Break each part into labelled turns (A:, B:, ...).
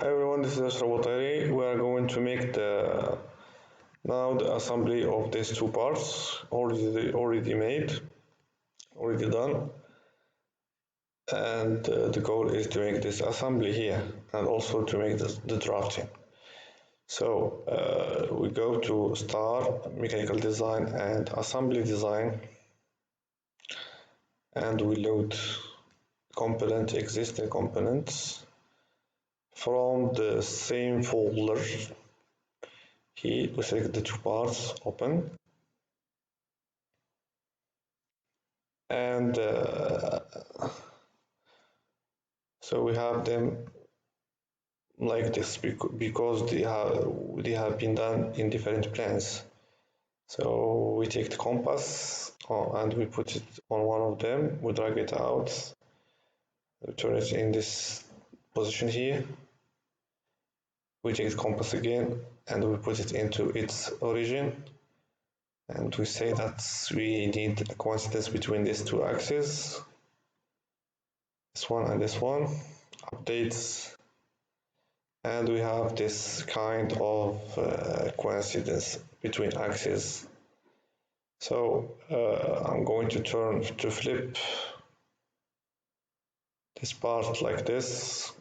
A: Hi everyone, this is Achraf-Boutahiri. We are going to make now the assembly of these two parts already made, already done, and the goal is to make this assembly here and also to make the drafting. So we go to Start, Mechanical Design and Assembly Design, and we load existing components from the same folder. Here we select the two parts, open, and so we have them like this because they have been done in different plans. So we take the compass and we put it on one of them, we drag it out, we turn it in this position here, we take the compass again and we put it into its origin, and we say that we need a coincidence between these two axes, this one and this one, updates, and we have this kind of coincidence between axes. So I'm going to flip this part like this,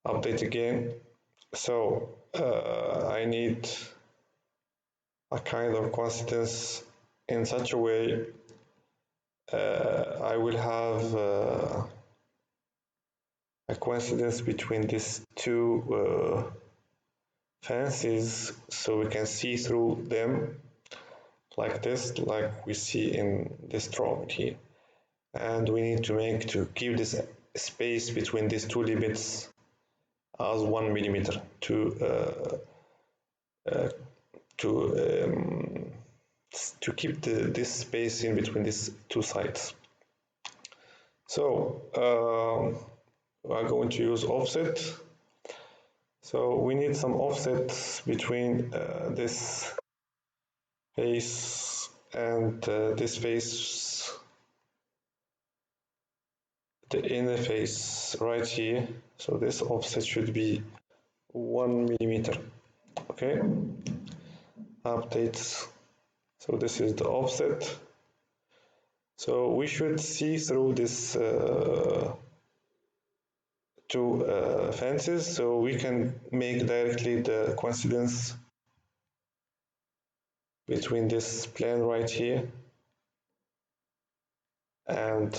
A: update again. So I need a kind of coincidence in such a way I will have a coincidence between these two fences, so we can see through them like this, like we see in this drawing here. And we need to keep this space between these two limits as 1 millimeter to keep this space in between these two sides. So we are going to use offset. So we need some offset between this face and this face, the inner face right here. So this offset should be 1 millimeter. Okay, updates. So this is the offset. So we should see through this two fences, so we can make directly the coincidence between this plane right here and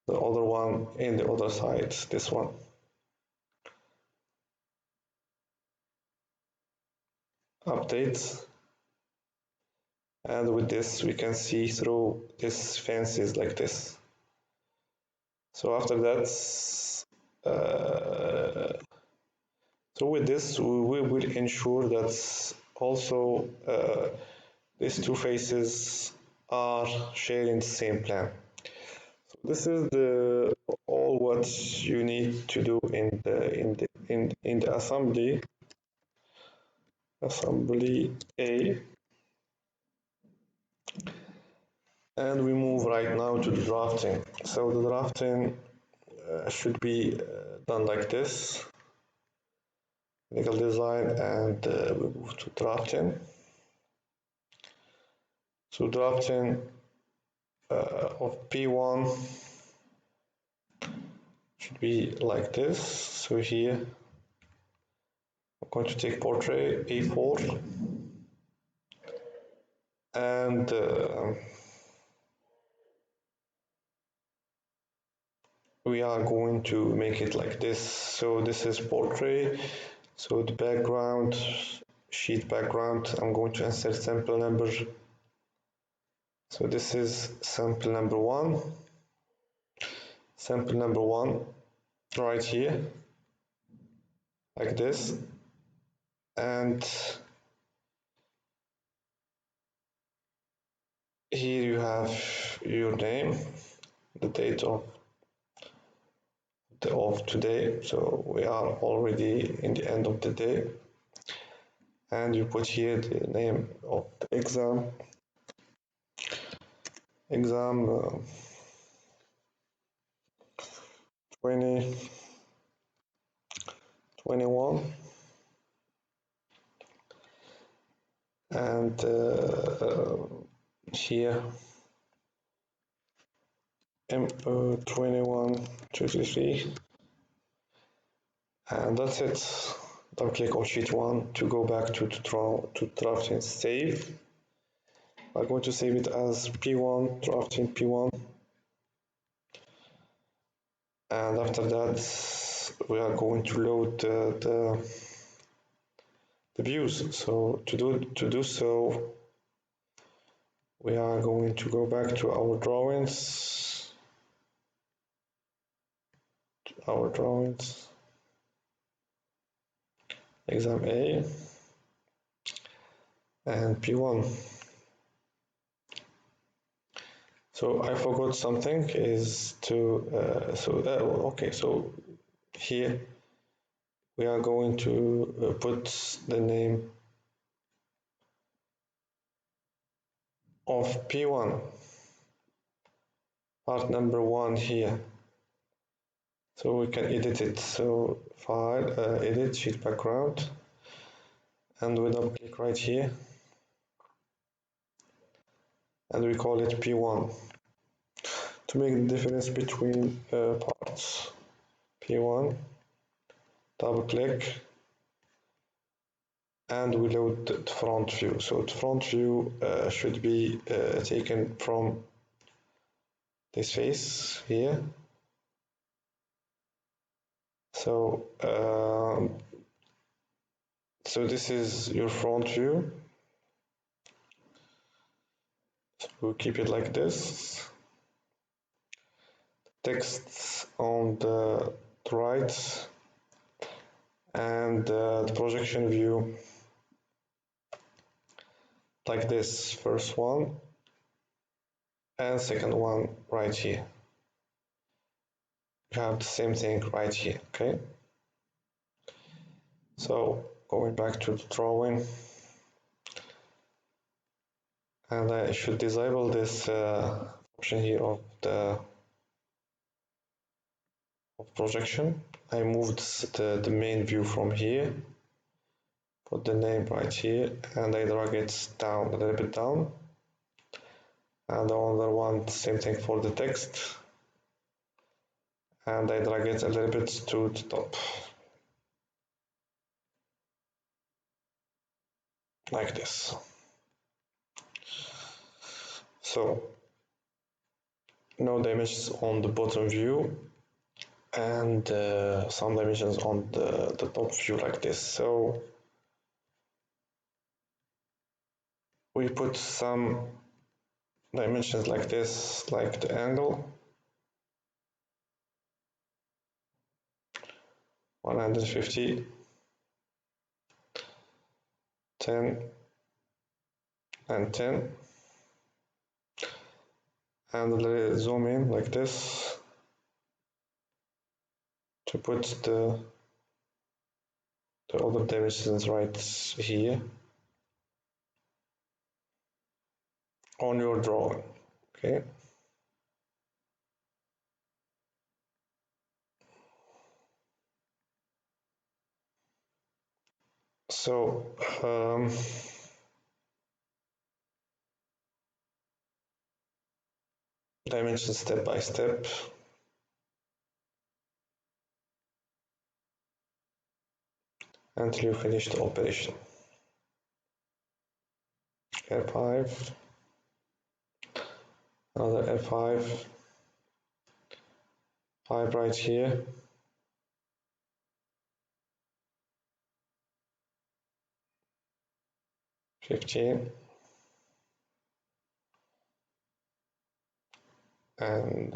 A: the other one in the other side, this one. Updates, and with this we can see through these fences like this. So after that, so with this we will ensure that also these two faces are sharing the same plan. So this is all what you need to do in the assembly A, and we move right now to the drafting. So the drafting should be done like this, mechanical design, and we move to drafting. So drafting of P1 should be like this. So here I'm going to take portrait A4, and we are going to make it like this. So this is portrait. So the background, sheet background, I'm going to insert sample number. So this is sample number one right here, like this, and here you have your name, the date of today, so we are already in the end of the day, and you put here the name of the exam 20 here M21 233, and that's it. Double click on sheet 1 to go back to drafting save. I'm going to save it as P1, drafting P1, and after that we are going to load the views. So to do so, we are going to go back to our drawings, exam A and P1. So I forgot something is to okay, so here we are going to put the name of P1, part number 1 here, so we can edit it. So file, edit sheet background, and we double click right here and we call it P1 to make the difference between parts. P1, double click, and we load the front view. So the front view should be taken from this face here. So so this is your front view. So we'll keep it like this. Text on the right, and the projection view like this, first one and second one right here. You have the same thing right here, okay? So going back to the drawing, and I should disable this option here of the projection. I moved the main view from here, put the name right here, and I drag it down a little bit down, and the other one, same thing for the text, and I drag it a little bit to the top like this. So no dimensions on the bottom view, and some dimensions on the top view like this. So we put some dimensions like this, like the angle, 150, 10, and 10, and let it zoom in like this to put the other dimensions right here on your drawing, okay? So dimension step by step. Until you finish the operation. F5, another F5, 5 right here, $15, and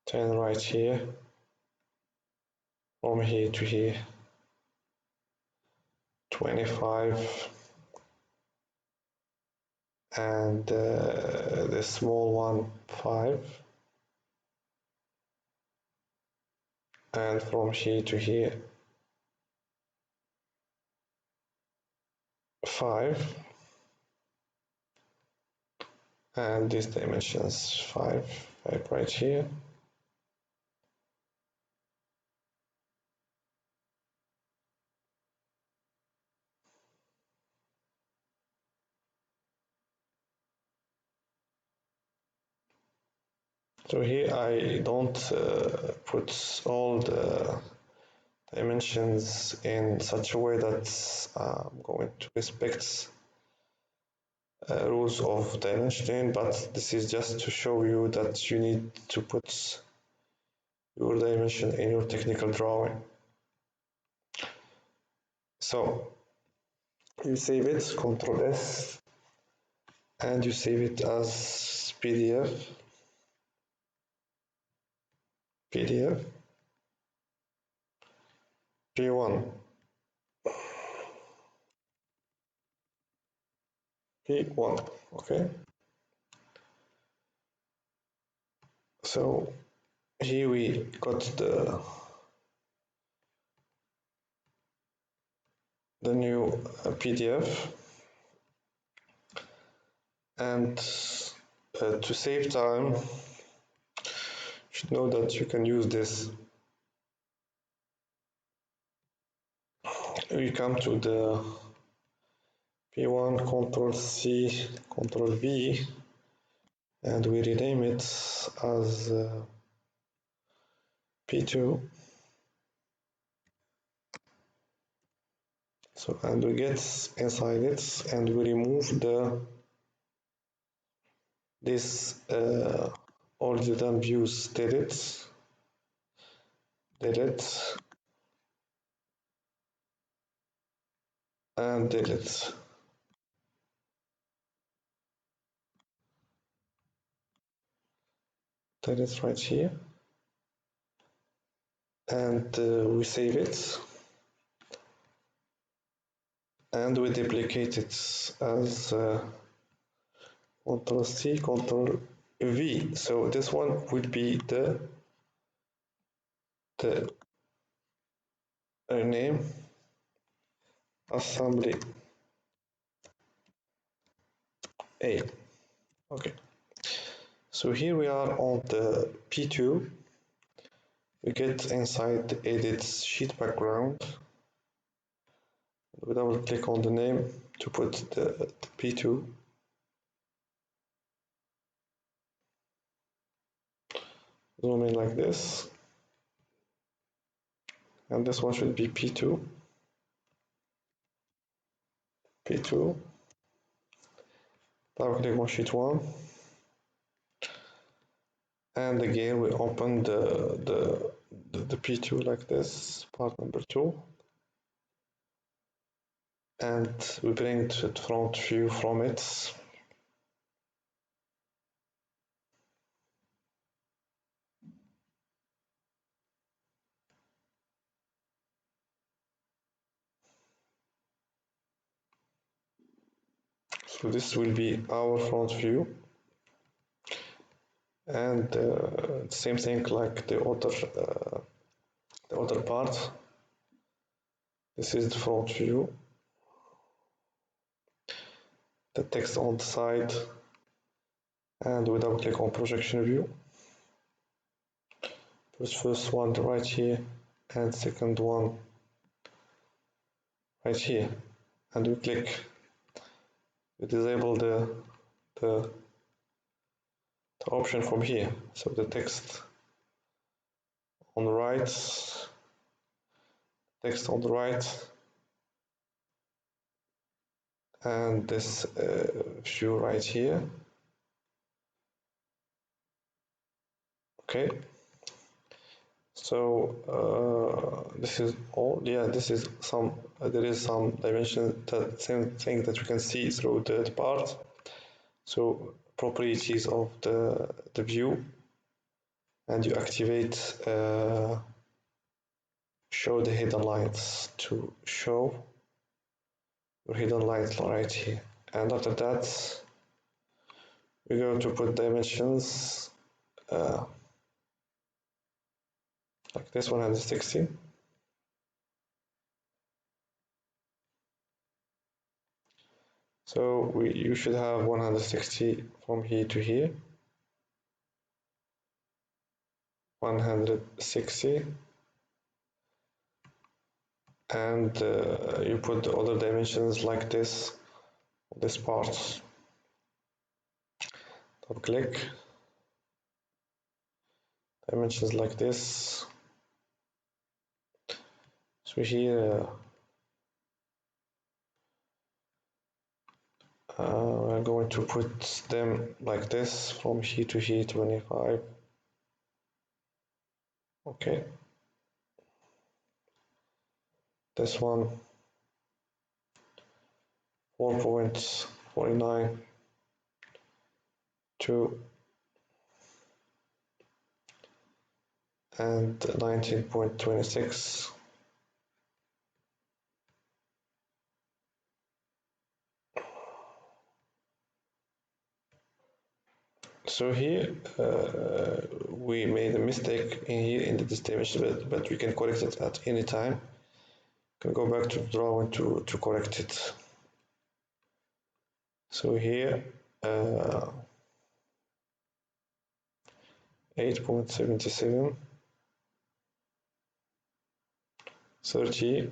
A: 10 right here, from here to here, 25, and the small one, 5, and from here to here, 5, and these dimensions, 5 right here, So here I don't put all the dimensions in such a way that I'm going to respect rules of dimensioning, but this is just to show you that you need to put your dimension in your technical drawing. So you save it, Ctrl S, and you save it as PDF, P1, P1, okay? So here we got the new PDF, and to save time, you should know that you can use this. We come to the P1, Ctrl C, Ctrl V, and we rename it as P2. So, and we get inside it, and we remove this already done views, delete, and delete. Delete right here, and we save it, and we duplicate it as Ctrl C, Ctrl V. So this one will be the name Assembly A. Okay. So here we are on the P2. We get inside the edit sheet background. We double click on the name to put the P2. Zoom in like this. And this one should be P2. P2. Double click on sheet 1. And again we open the P2 like this, part number 2. And we bring the front view from it. So this will be our front view, and same thing like the other part. This is the front view, the text on the side, and we double click on projection view. Put first one right here, and second one right here, and we click. We disable the option from here. So the text on the right, and this view right here. Okay. So this is all. Yeah, this is some. There is some dimension, that same thing that you can see through the part. So properties of the view, and you activate show the hidden lines to show your hidden lines right here. And after that, we go to put dimensions like this 160. So you should have 160 from here to here. 160, and you put the other dimensions like this part. Double click, dimensions like this. So here we're going to put them like this, from here to here 25. Okay, this one 4.49, 2, and 19.26. So here we made a mistake in here in this dimension, but we can correct it at any time. You can go back to the drawing to correct it. So here 8.77, 30,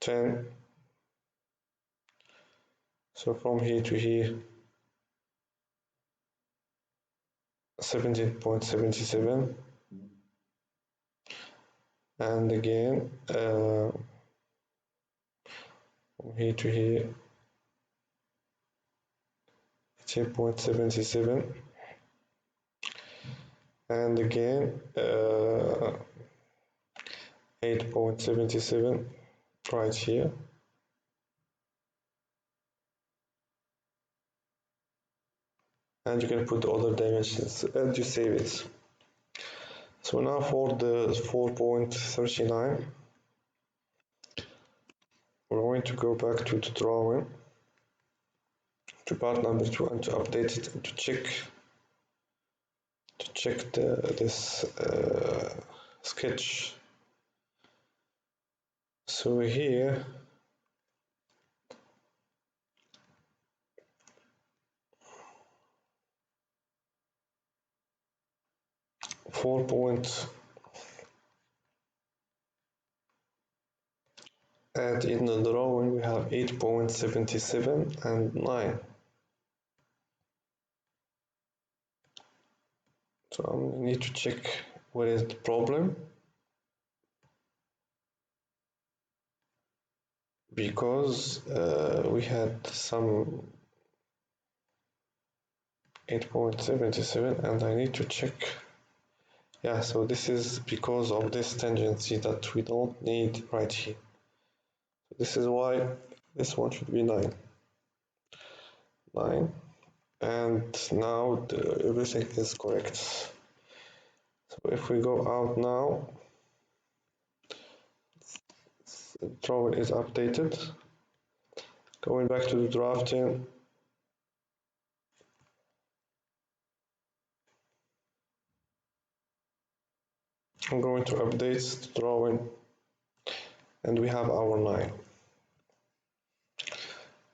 A: 10. So from here to here 17.77, and again from here to here 18.77, and again 8.77 right here. And you can put the other dimensions and you save it. So now for the 4.39, we're going to go back to the drawing, to part number 2, and to update it and to check this sketch. So here 4 point, and in the drawing we have 8.77 and 9. So I need to check what is the problem, because we had some 8.77 and I need to check. Yeah, so this is because of this tangency that we don't need right here. So this is why this one should be 9. And now everything is correct. So if we go out now, the drawing is updated. Going back to the drafting, I'm going to update the drawing, and we have our 9.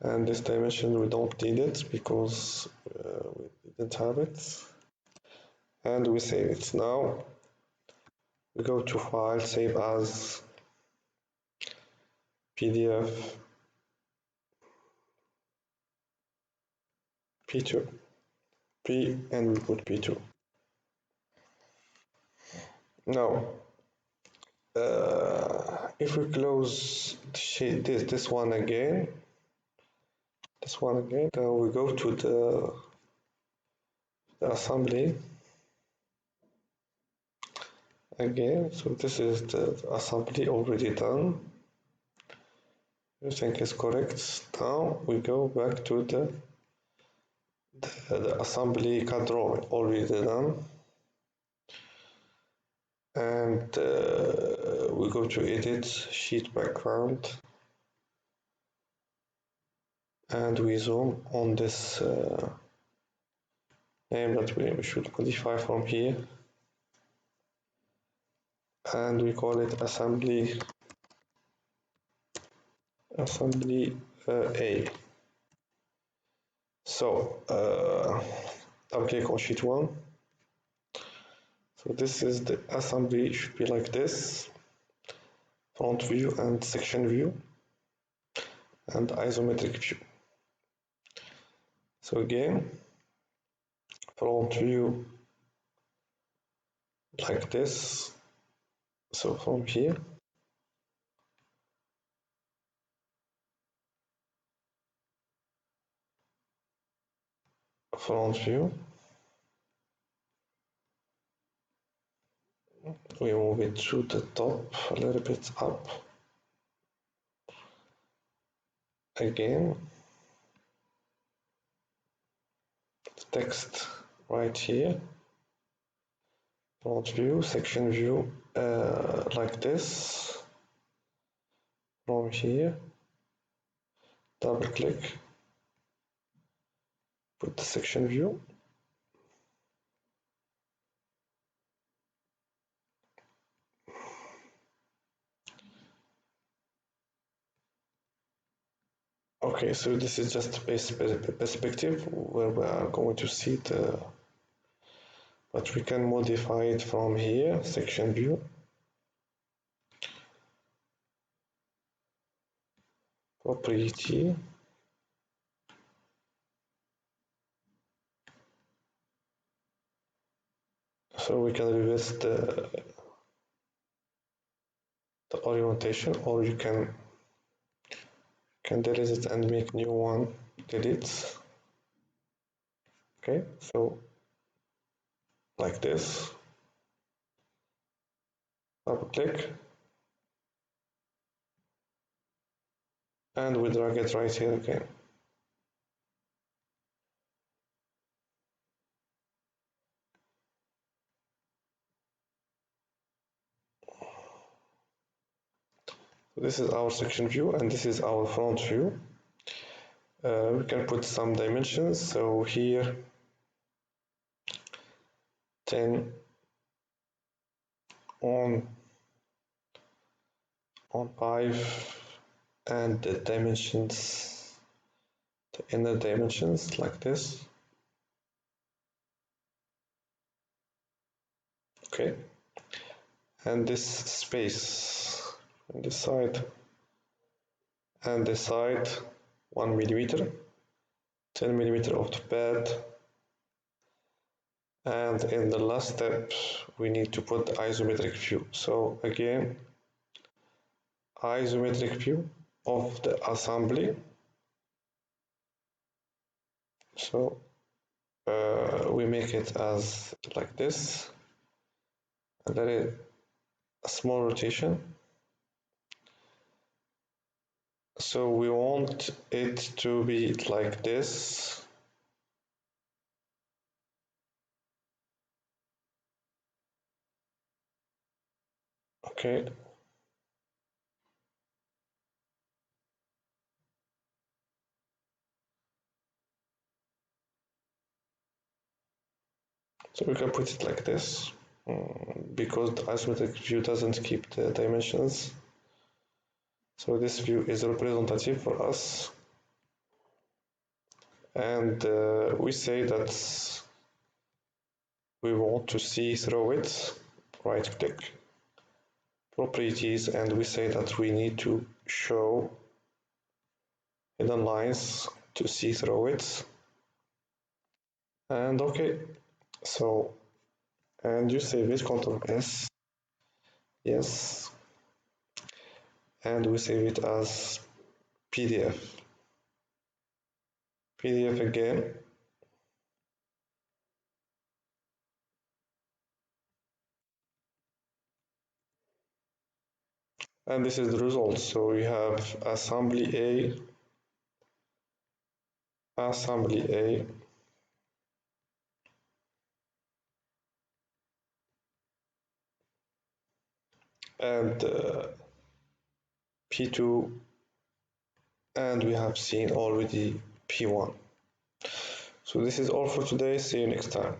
A: And this dimension we don't need it because we didn't have it. And we save it. Now we go to File, Save As, PDF, P2, P, and we put P2. Now, if we close this one again, then we go to the assembly again. So this is the assembly already done. Everything is correct. Now we go back to the assembly CAD drawing already done, and we go to edit, sheet background, and we zoom on this name that we should modify from here, and we call it assembly A. So double click on sheet 1. So this is the assembly. It should be like this: front view and section view and isometric view. So again, front view like this. So from here, front view, we move it to the top, a little bit up. Again, text right here, front view, section view, like this. From here, double click, put the section view. Okay, so this is just a perspective where we are going to see the, but we can modify it from here, section view, property, so we can reverse the orientation, or you can delete it and make new one, delete. Okay, so like this, double click, and we drag it right here again. So this is our section view, and this is our front view. We can put some dimensions. So here 10 on 5, and the dimensions, the inner dimensions like this. Okay, and this space on this side and this side 1 millimeter, 10 millimeter of the pad. And in the last step, we need to put the isometric view. So again, isometric view of the assembly. So we make it as like this, a very small rotation. So we want it to be like this. Okay. So we can put it like this, because the isometric view doesn't keep the dimensions. So this view is representative for us. And we say that we want to see through it, right click, properties, and we say that we need to show hidden lines to see through it. And okay, so, and you save it, Ctrl S, yes, and we save it as PDF. PDF again. And this is the result. So we have assembly A, and P2, and we have seen already P1. So this is all for today. See you next time.